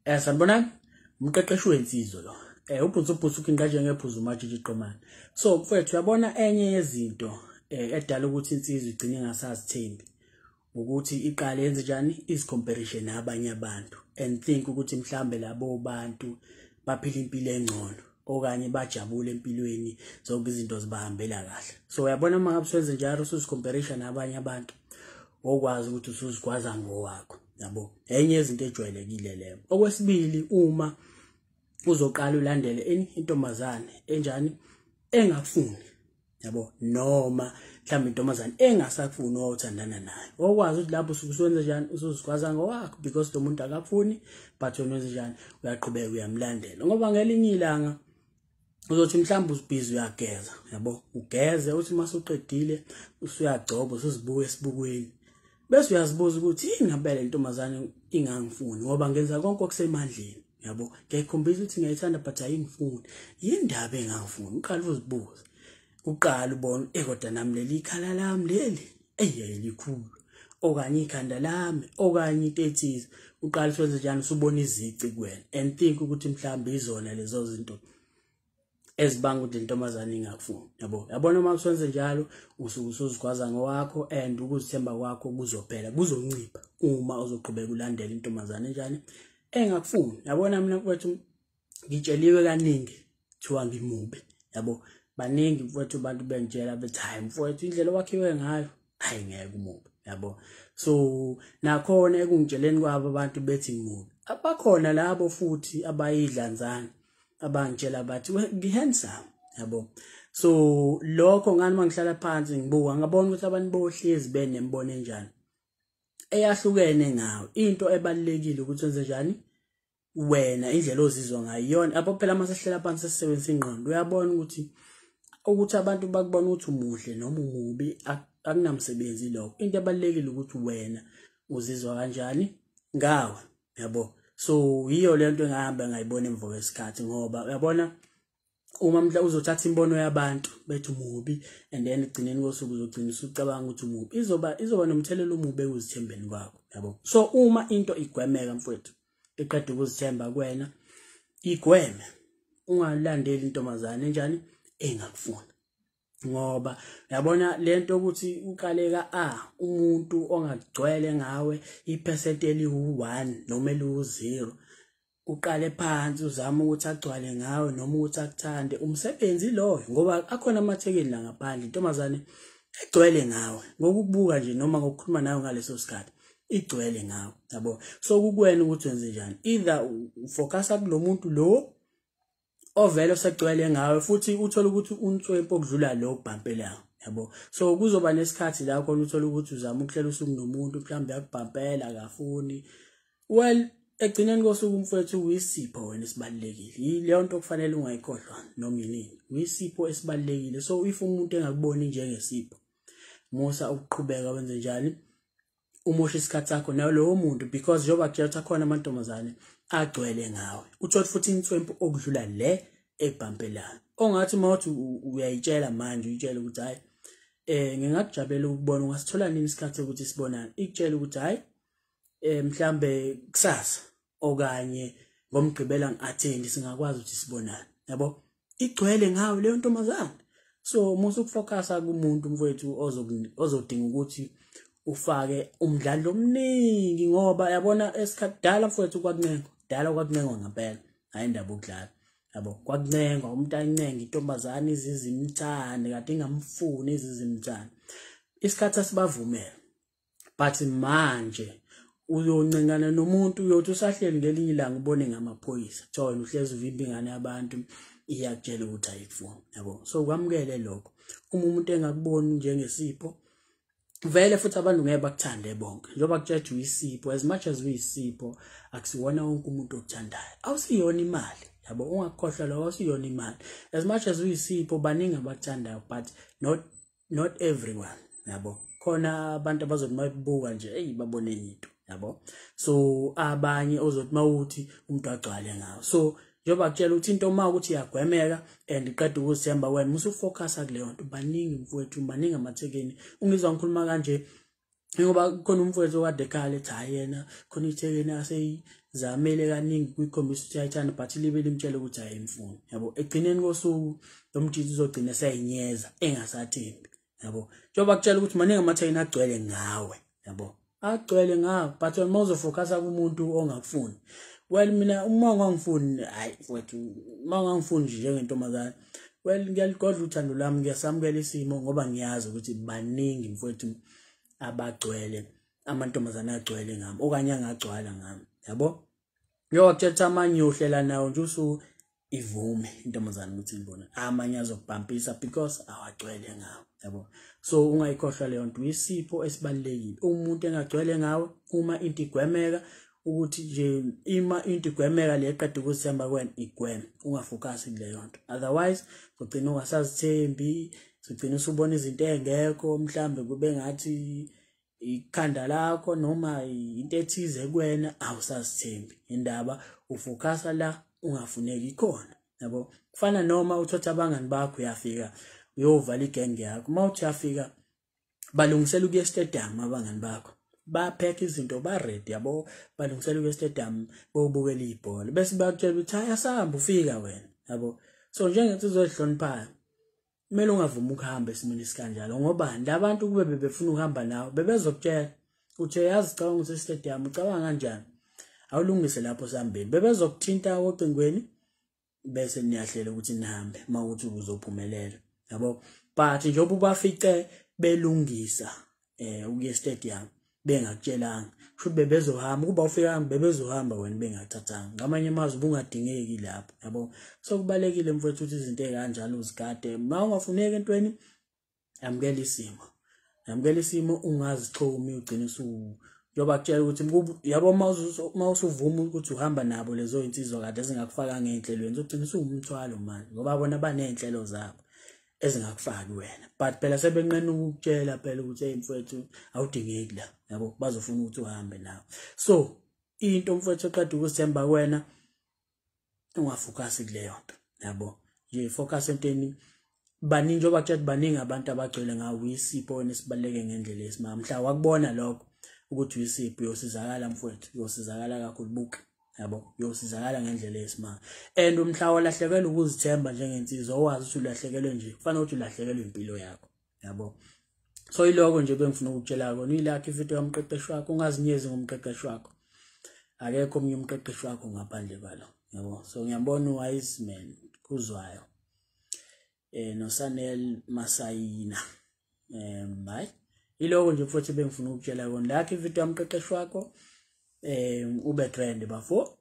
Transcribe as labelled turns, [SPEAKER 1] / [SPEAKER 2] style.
[SPEAKER 1] Sanibonani, umqeqeshi wensizwa lo. Ubhutsu kingaje ngephuzu uMajiji Qomane. So mfowethu uyabona enye yezinto edala ukuthi insizwa igcine ingasazithembi ukuthi iqale yenze njani comparison nabanye abantu and think ukuthi mhlambe labo bantu baphila impilo engcono okanye bajabule empilweni zonke izinto zibahambela kahle. So uyabona mangabe usenze njalo comparison nabanye abantu okwazi ukuthi usuzigwaza ngowakho. Yabo, enye izinto ejwayelekile leyo. Okwesibili, uma uzoqala ulandele intombazane enjani engafuni, yabo, noma mhlawumbe intombazane engasafuni othandana naye, okwazi ukuthi lapho usuwenza njani usuzigwaza ngowakho because lo muntu akafuni but wena wenza njani uyaqhubeka uyamlandela. Ngoba ngelinye ilanga uzothi mhlawumbe usibhizi uyageza, yabo, ugeze uthi masuqedile usuyagcoba usuzibuka esibukweni bese uyazibuza ukuthi ingabele intombazane ingangifuni ngoba ngenza konke okusemandleni, yabo, ngiyakhombisa ukuthi ngiyayithanda but ayingifuni. Yindaba engangifuni. Uqala uzibuza, uqala ubona kodwa nami leli ikhala lami leli likhulu okanye ikhanda lami okanye into ethize. Uqala usenze njani usubona izici kuwena and think ukuthi mhlawumbe izona lezo zinto ezibanga ukuthi intombazane ingakufuni, yabo. Yabona uma usenze njalo usuzigwaza ngowakho and ukuzithemba kwakho kuzophela kuzoncipha uma uzoqhubeka ulandela intombazane njani engakufuni. Yabona mina mfowethu ngitsheliwe kaningi thiwa ngimubi, yabo. Baningi mfowethu abantu bengitshela bethi hayi mfowethu indlela wakhiwe ngayo hayi ngeke umubi, yabo. So nakhona ekungitsheleni kwabo abantu bethi ngimubi abakhona labo futhi abayidlanzana abangitshela bathi ngihandsome, yabo. So lokho ngani mangihlala phansi ngibuka ngabona ukuthi abantu bohlezi benembono enjani eyahlukene ngawe. Into ebalekile ukuthi wenze njani wena indlela ozizwa ngayo iyona apho phela masehlela phansi sisebenzisa ingqondo uyabona ukuthi abantu bakubona ukuthi umuhle noma umubi akunamsebenzi lokho. Into ebalekile ukuthi wena uzizwa kanjani ngawe, yabo. So yiyo lento engahamba ngayibona emva kwesikhathi ngoba uyabona uma mhla uzothatha imbono yabantu bethi umubi and then egcineni kosuku uzogcina usucabanga ukuthi umubi izoba nomthelelo omubi ekuzithembeni kwakho, yabo. So uma into igwemeka mfowethu iqeda ukuzithemba kuwena igweme ungalandeli intombazane njani engakufuni ngoba uyabona lento ukuthi uqaleka umuntu ongagcwele ngawe ipercent eli1 noma eli0 uqale phansi uzama ukuthi agcwale ngawe noma ukuthi akuthande umsebenzi loyo ngoba akhona amathekeli la ngaphandle intombazane egcwele ngawe ngokubuka nje noma ngokukhuluma nawe ngaleso sikhathi igcwele ngawe, yabo. So kukwena ukuthi wenze njani, either ufocusa kulomuntu lo ovelo segcwele ngawe futhi uthola ukuthi untswempo okudlula lo obhampelayo, yabo. So kuzoba nesikhathi la khona uthola ukuthi uzama ukuhlela usuku nomuntu mhlawumbe yakubhampela akafuni. Well, egcineni kosuku mfowethu uyisipho wena esibalekile. Yileyo nto kufanele ungayikhohlwa noma yini. Uyisipho esibalekile. So if umuntu engakuboni njengesipho musa ukuqhubeka wenze njani umosha isikhathi sakho nayo lowo muntu because njoba kujela khona amantombazane agcwele ngawe. Uthola futhi inswempo okudlula le ebhampelayo. Ongathi mawuthi uyayitshela manje uyitshela ukuthi hayi ngingakujabulela ukubona ungasithola nini isikhathi ukuthi sibonane. Ikutshela ukuthi hayi mhlambe kusasa okanye ngomgqibela ngiattend singakwazi ukuthi sibonane, yabo. Igcwele ngawe leyo ntombazane. So musu ukufocusa kumuntu mfowethu ozodinga ukuthi ufake umdlalo omningi ngoba yabona esikhathi dala mfowethu kwakunengwa ngempela hayi indaba okudlala, yabo. Kwakunengwa umuntu ayinenge intombazane izizimthane kade ingamfuni izizimthane isikhathi asibavumela but manje uyoncengana nomuntu uyothi usahleli ngelinye ilanga ubone ngamaphoyisa thona uhlezi uvimba ingane yabantu iyakutshela ukuthi ayikufuni, yabo. So kwamukele lokho uma umuntu engakuboni njengesipho vele futhi abantu ngeke bakuthande bonke njoba kutshela uyisipho as much as uyisipho akusiwona wonke umuntu okuthandayo awusiyona imali, yabo. Ungakhohlwa lo awusiyona imali as much as uyisipho baningi abakuthandayo but not everyone, yabo. Khona abantu abazothi mayibuka nje babone into, yabo. So abanye ozothi mawuthi umuntu agcwale ngawo. So njoba kutshela ukuthi into uma ukuthi iyagwemeka and iqeda ukuzithemba wena musufocusa kuleyo nto. Baningi mfowethu baningi amathekeni ungizwa ngikhuluma kanje ngoba khona umfowethu okade ekhala ethi hayi yena khona ithekeni zamele kaningi kuyikhombisa ukuthi ayithanda but libe limtshela ukuthi ayimfuni yabo egcineni kosuku lo mtshitshi uzogcina seyinyeza engasathembi yabo njengoba kutshela ukuthi maningi amathayini agcwele ngawe yabo agcwele ngawe but uma uzofocusa kumuntu ongakufuni well mina uma ungangifuni hayi mfowethu uma ungangifuni nje njengentombazana well ngiyaligodla uthando lami ngiyasamukela isimo ngoba ngiyazi ukuthi baningi mfowethu abagcwele amantombazana agcwele ngami okanye angagcwala ngami yabo njengoba kutshela amanye uhlela nawo nje usuku ivume intombazana ukuthi ngibona amanye azokubhampisa because awagcwele ngawo yabo so ungayikhohlwa leyo nto isipho esibalekile umuntu engagcwele ngawe uma into igwemeka ukuthi nje ima into igwemeka le eqeda ukuzithemba kwena igweme ungafocus kuleyo nto otherwise ugcina ungasazithembi ugcina usubona izinto engekho mhlambe kube ngathi ikhanda lakho noma into ethize kwena awusazithembi indaba ufocusa la ungafuneki khona yabo kufana noma uthatha abangani bakho uyafika uyovala igenge yakho mawuthi uyafika balungisela ukuya stadium abangani bakho bapheka izinto ba ready yabo balungisela ukuya stadium bobukela ibhola bese bayakutshela ukuthi ayasahamba ufika wena yabo so njengensizwe ezihloniphayo kumele ungavuma ukuhamba esimini sikanjalo ngoba labantu kube bebefuna ukuhamba nawe bebezokutshela uthi yazi cha ukuthi stadium ucabanga kanjani awulungise lapho sambeni bebezokuthinta ocingweni bese niyahlela ukuthi nihambe mawuthi uzophumelela yabo but njengoba bafice belungisa ukuya stadium bengakutshelanga futhi bebezohamba kuba ufika bebezohamba wena bengathathanga ngamanye amazwi bungadingeki lapho yabo so kubalekile mfowethu ukuthi izinto ezikanjalo uzigade mawungafuneki entweni amukela isimo ungazixhumi ugcina njoba kutshela ukuthi yabo mawusuvuma ukuthi uhamba nabo lezo insizwa kade ezingakufaka ngezinhlelweni ugcina usumthwalo manje ngoba bona banenhlelo zabo ezingakufaki wena but phela sebenqena ukutshela phela ukuthi hey mfowethu awudingeki la yabo bazofuna ukuthi uhambe nawe so into mfowethu eqeda ukuzithemba kwena ungafocus kuleyo nto yabo nje focus entweni baningi njoba kutshela baningi abantu abagcwele ngawo isipho nesibaleke ngendlela esimama mhla wakubona lokho ukuthi uyisipho uyosizakala mfowethu uyosizakala kakhulu buka yabo uyosizakala ngendlela esimama and umhla walahlekelwa ukuzithemba njengensizwa owazi ukuthi ulahlekelwe nje kufanele ukuthi ulahlekelwe impilo yakho yabo so iloko nje bengifuna ukutshela kona ilakhi ifito yomqeqeshi wakho ungazinyezi ngomqeqeshi wakho akekho omnye umqeqeshi wakho ngaphandle kwalo yabo so ngiyabona uwise man kuzwayo noSanel Masayina bye iloko nje futhi bengifuna ukutshela kona lakhi ifito yomqeqeshi wakho ube trend bafo